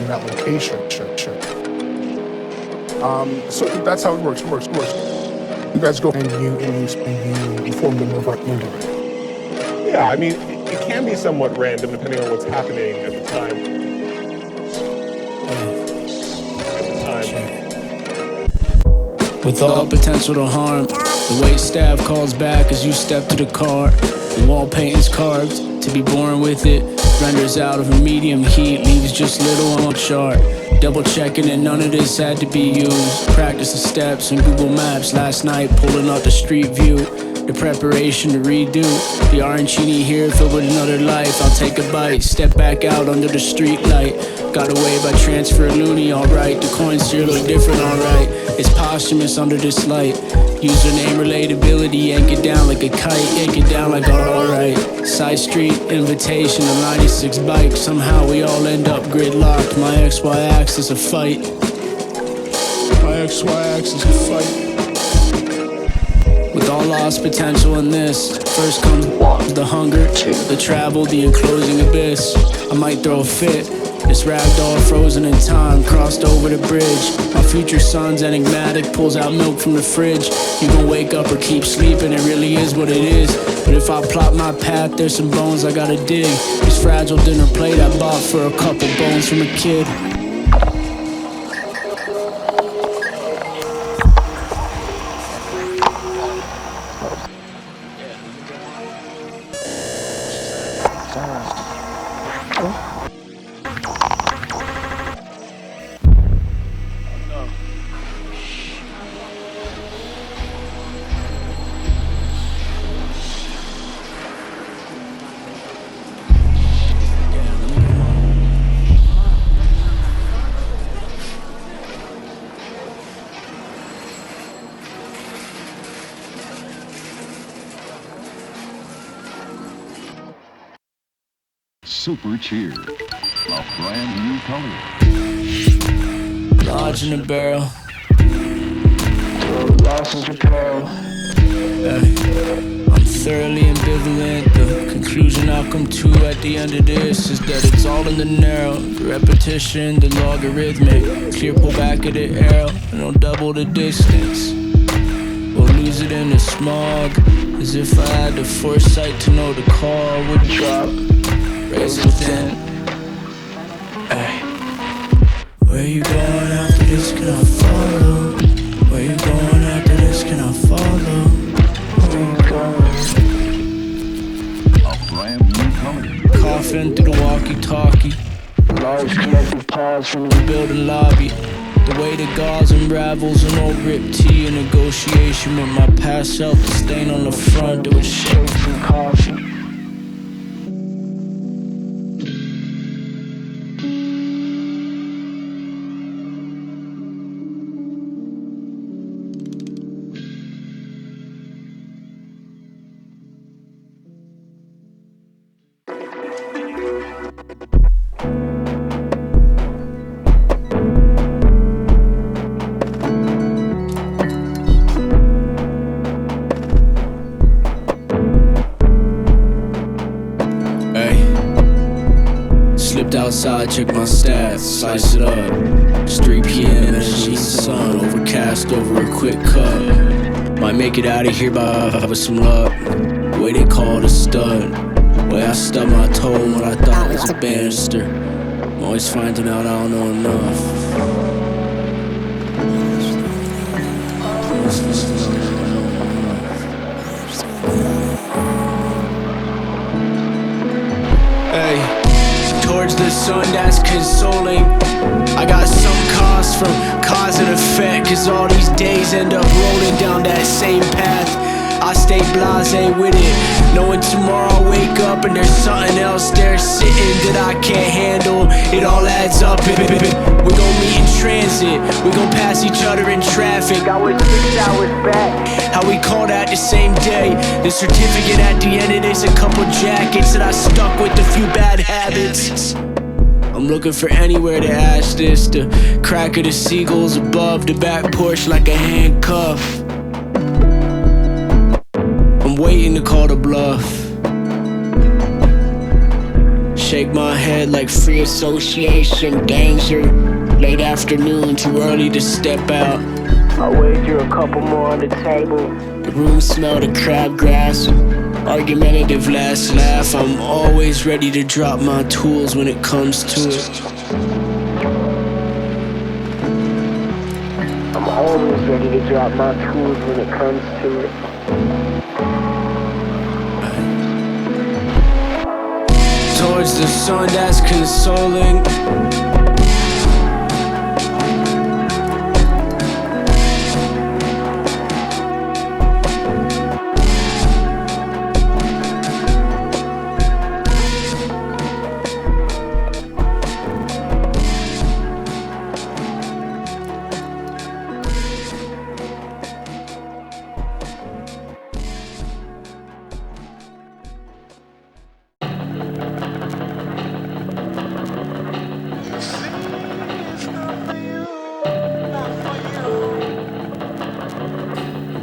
in that location. So that's how it works. You guys go and you inform them of our indirect. Yeah, I mean, it can be somewhat random depending on what's happening at the time. With all potential to harm, the wait staff calls back as you step to the car. The wall painting's carved, to be born with it. Renders out of a medium heat, leaves just little on the chart. Double checking and none of this had to be used. Practice the steps in Google Maps last night, pulling up the street view. The preparation to redo. The arancini here filled with another life. I'll take a bite, step back out under the street light. Got away by transfer loony, alright. The coins here look different, alright. It's posthumous under this light. Username relatability, yank it down like a kite, yank it down like alright. Side street invitation, a 96 bike. Somehow we all end up gridlocked. My XY axis a fight. With all lost potential in this, first comes the hunger, the travel, the enclosing abyss. I might throw a fit. This ragdoll frozen in time, crossed over the bridge. My future son's enigmatic, pulls out milk from the fridge. You gon' wake up or keep sleeping, it really is what it is. But if I plot my path, there's some bones I gotta dig. This fragile dinner plate I bought for a couple bones from a kid. Super Cheer, a brand new color. Lodge in a barrel. Lost in Japan. I'm thoroughly ambivalent. The conclusion I'll come to at the end of this is that it's all in the narrow. The repetition, the logarithmic. Clear pull back of the arrow, and I'll double the distance. We'll lose it in the smog, as if I had the foresight to know the call would drop. Raise it thin. Ay. Where you going after this? Can I follow? Where you going after this? Can I follow? Where you going? A brand new color. Coughing through the walkie-talkie. Large collective pause from the building lobby. The way the gauze unravels an old ripped tea. A negotiation with my past self. The stain on the front. There was shakes and coffee. Outside, check my stats, slice it up. It's 3 p.m. and it's the sun, overcast over a quick cup. Might make it out of here with some luck. The way they call it a stud. The way I stubbed my toe in what I thought was a banister. I'm always finding out I don't know enough. Hey. Towards the sun, that's consoling. I got some cost from cause and effect, cause all these days end up rolling down that same path. I stay blasé with it, knowing tomorrow I'll wake up and there's something else there sitting that I can't handle. It all adds up. We gon' meet in transit, we gon' pass each other in traffic. I was 6 hours back, how we call that the same day. The certificate at the end of this, a couple jackets that I stuck with a few bad habits. I'm looking for anywhere to ash this. The crack of the seagulls above the back porch like a handcuff. I'm waiting to call the bluff. Shake my head like free association, danger. Late afternoon, too early to step out. I wager a couple more on the table. The room smelled of crabgrass. Argumentative last laugh. I'm always ready to drop my tools when it comes to it. I'm always ready to drop my tools when it comes to it. Towards the sun, that's consoling.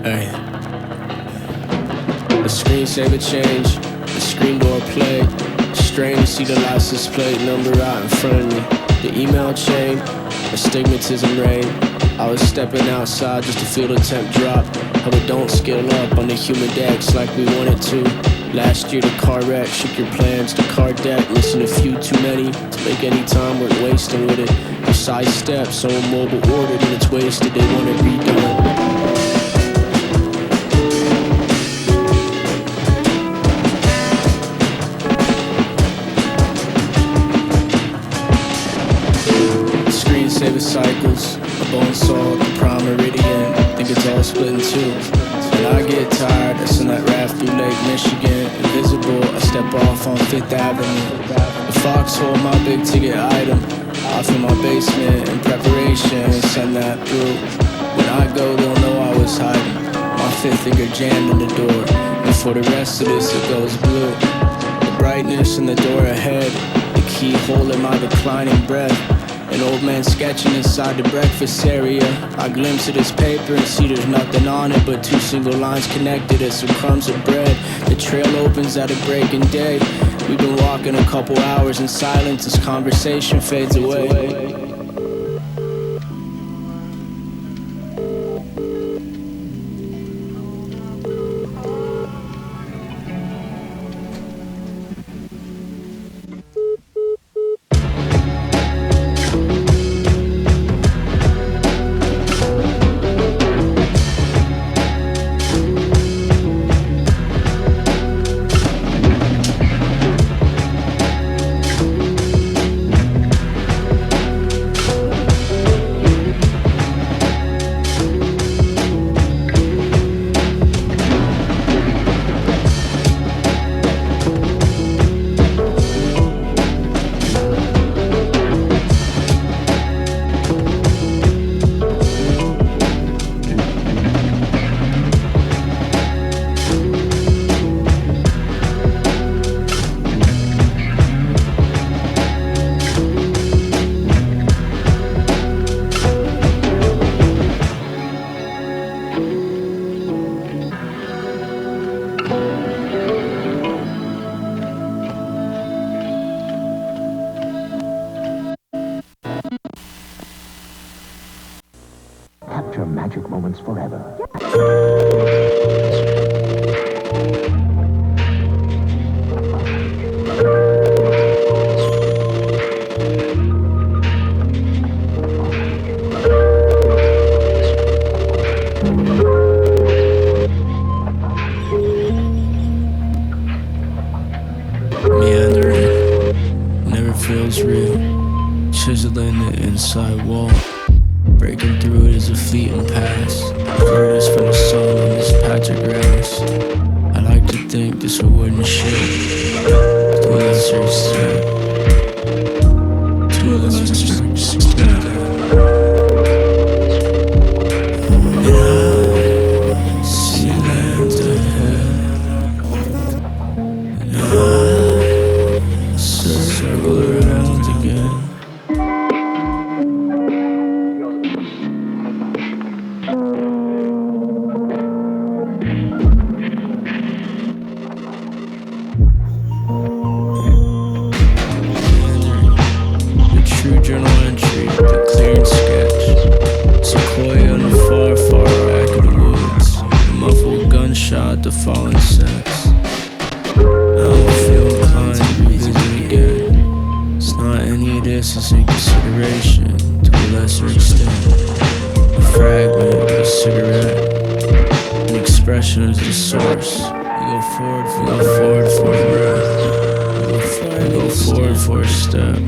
Hey. The screensaver change, the screen door play. Strange to see the license plate number out in front of me. The email chain, astigmatism rain. I was stepping outside just to feel the temp drop. How we don't scale up on the humidex like we wanted to. Last year the car wreck shook your plans. The car deck, missing a few too many to make any time worth wasting with it. You sidestep, so mobile ordered and it's wasted. They want it redone. Screensaver cycles, a bone saw, the prime meridian. Think it's all split in two. When I get tired, I send that raft through Lake Michigan. Invisible, I step off on 5th Avenue. The foxhole, my big ticket item. Off in my basement in preparation, send that through. When I go, they'll know I was hiding. My fifth finger jammed in the door. And for the rest of this, it goes blue. The brightness in the door ahead, the keyhole in my declining breath. An old man sketching inside the breakfast area. I glimpse at his paper and see there's nothing on it but two single lines connected as some crumbs of bread. The trail opens at a breaking day. We've been walking a couple hours in silence as conversation fades away. Capture magic moments forever. Meandering, never feels real. Chiseling the inside wall. Breaking through it is a fleeting pass. Furthest from the sun on this patch of grass. I like to think this a wooden ship. Two lessers stand. Two lessers stand. And I see land ahead. And I circle around again. journal entry, the clearing sketch. Sequoia on the far, far back of the woods. A muffled gunshot, the fallen sex. I don't feel inclined to revisit again. It's not any of this is in consideration, to a lesser extent. A fragment of a cigarette, an expression is the source. We go forward for a breath. We go forward for a step. We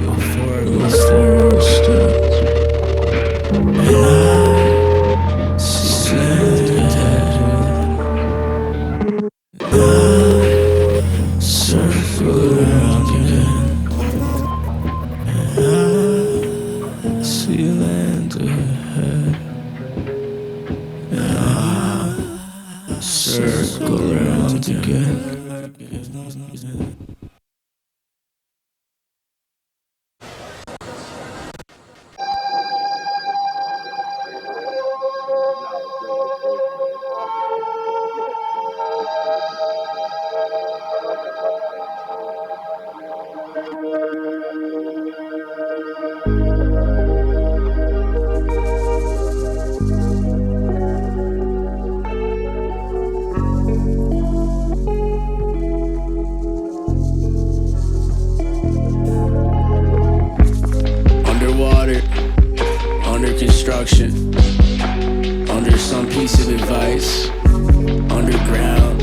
go forward for a step. And I stand ahead. I circle around again. And I see land ahead. And I circle around again. Underwater, under construction, under some piece of advice, underground.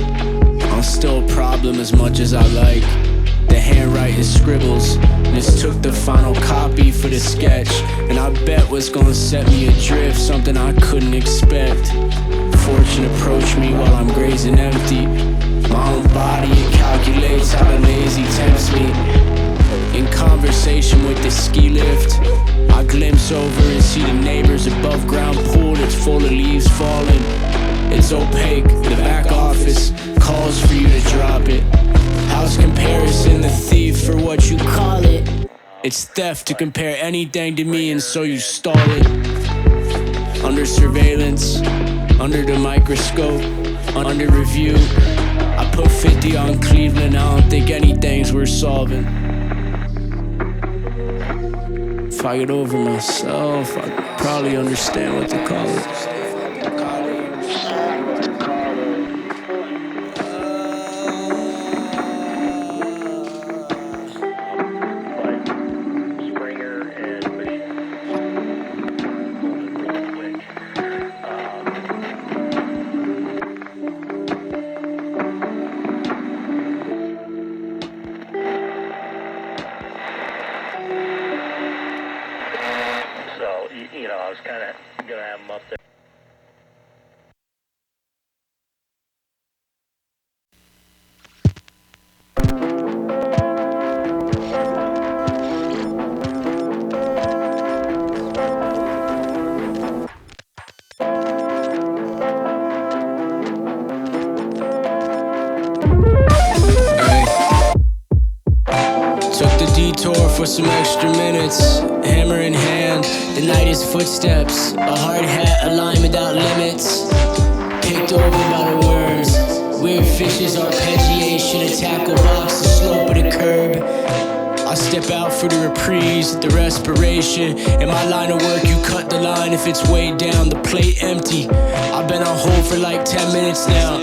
I'm still a problem as much as I like. The handwriting scribbles mistook the final copy for the sketch, and I bet what's gonna set me adrift, something I couldn't expect. Fortune approached me while I'm grazing empty. My own body, it calculates how the lazy tempts me. In conversation with the ski lift, I glimpse over and see the neighbor's above ground pool that's full of leaves falling. It's opaque, the back office calls for you to drop it. How's comparison the thief for what you call it? It's theft to compare anything to me, and so you stall it. Under surveillance, under the microscope, under review, I put 50 on Cleveland, I don't think anything's worth solving. If I get over myself, I'd probably understand what to call it. You know, I was kind of going to have them up there. Took the detour for some extra minutes, hammer in hand, the night is footsteps, a hard hat, a line without limits, picked over by the worms, weird fishes, arpeggiation, a tackle box, the slope of the curb. I step out for the reprise, the respiration. In my line of work, you cut the line if it's way down, the plate empty. I've been on hold for like 10 minutes now.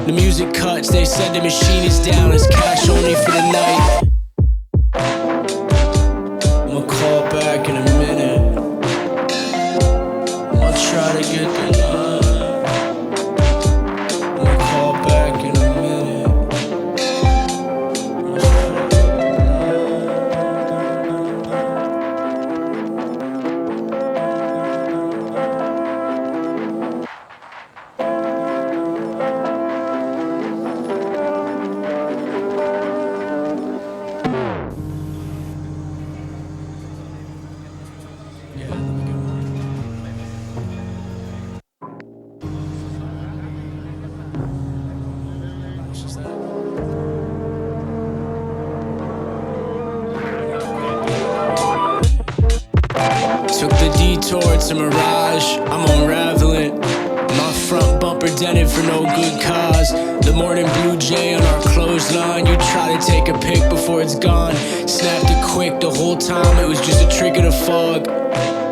The music cuts, they said the machine is down, it's cash only for the night. I'ma call back in a minute. I'll try to get the line. I'ma call back in a minute. I'll try to get Took the detour, it's a mirage, I'm unraveling. My front bumper dented for no good cause. The morning blue jay on our clothesline. You try to take a pic before it's gone. Snapped it quick, the whole time it was just a trick of the fog.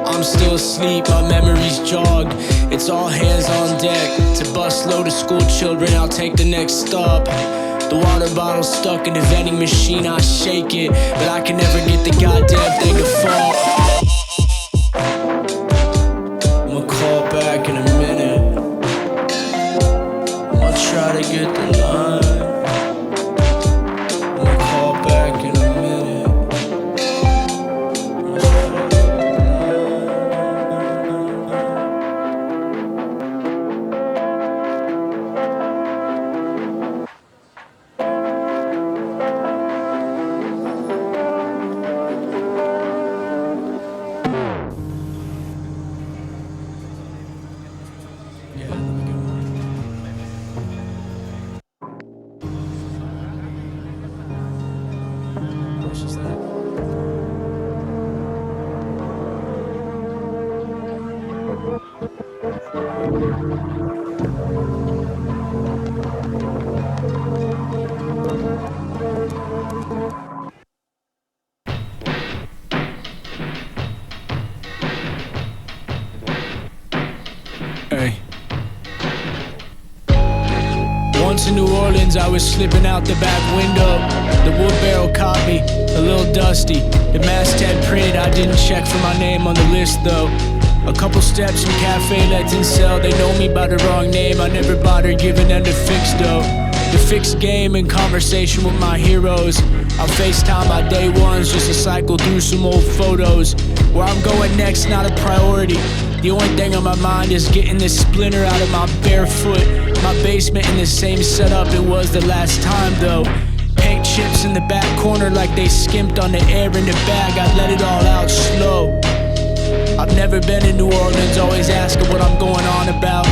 I'm still asleep, my memories jogged. It's all hands on deck. To bus load of school children, I'll take the next stop. The water bottle stuck in the vending machine, I shake it, but I can never get the goddamn thing to fall. I'ma call back in a minute. I'ma try to get the line. I'ma call back in a minute. Hey. Once in New Orleans, I was slipping out the back window. The wood barrel caught me, a little dusty. The masthead printed, I didn't check for my name on the list though. A couple steps from cafe that didn't sell. They know me by the wrong name, I never bothered giving them the fix though. The fixed game in conversation with my heroes. I'll FaceTime my day ones just to cycle through some old photos. Where I'm going next, not a priority. The only thing on my mind is getting this splinter out of my bare foot. My basement in the same setup it was the last time though. Paint chips in the back corner like they skimped on the air in the bag. I let it all out slow. I've never been in New Orleans, always asking what I'm going on about.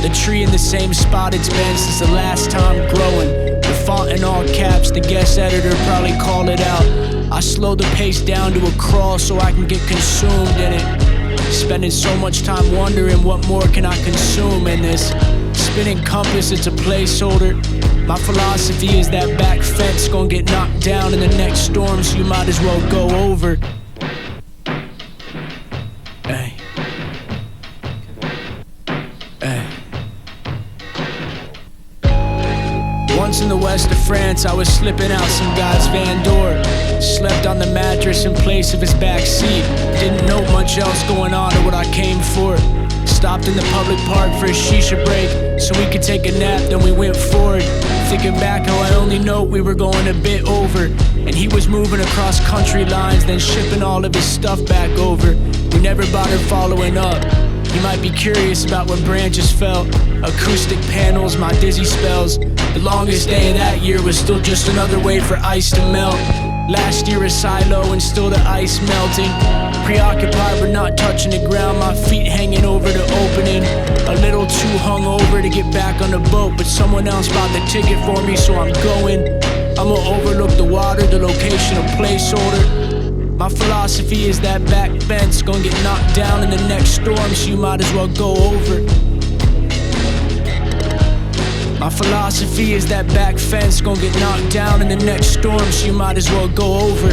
The tree in the same spot it's been since the last time growing. The font in all caps, the guest editor probably called it out. I slowed the pace down to a crawl so I can get consumed in it. Spending so much time wondering what more can I consume in this. Spinning compass, it's a placeholder. My philosophy is that back fence gon' get knocked down in the next storm, so you might as well go over. Hey. Hey. Once in the west of France, I was slipping out some guy's van door. Slept on the mattress in place of his back seat. Didn't know much else going on or what I came for. Stopped in the public park for a shisha break so we could take a nap, then we went forward. Thinking back how I only know we were going a bit over. And he was moving across country lines, then shipping all of his stuff back over. We never bothered following up. You might be curious about what branches felt. Acoustic panels, my dizzy spells. The longest day of that year was still just another way for ice to melt. Last year a silo and still the ice melting. Preoccupied but not touching the ground, my feet hanging over the opening. A little too hungover to get back on the boat, but someone else bought the ticket for me, so I'm going. I'ma overlook the water, the location, a placeholder. My philosophy is that back fence gon' get knocked down in the next storm, so you might as well go over. My philosophy is that back fence gon' get knocked down in the next storm, so you might as well go over.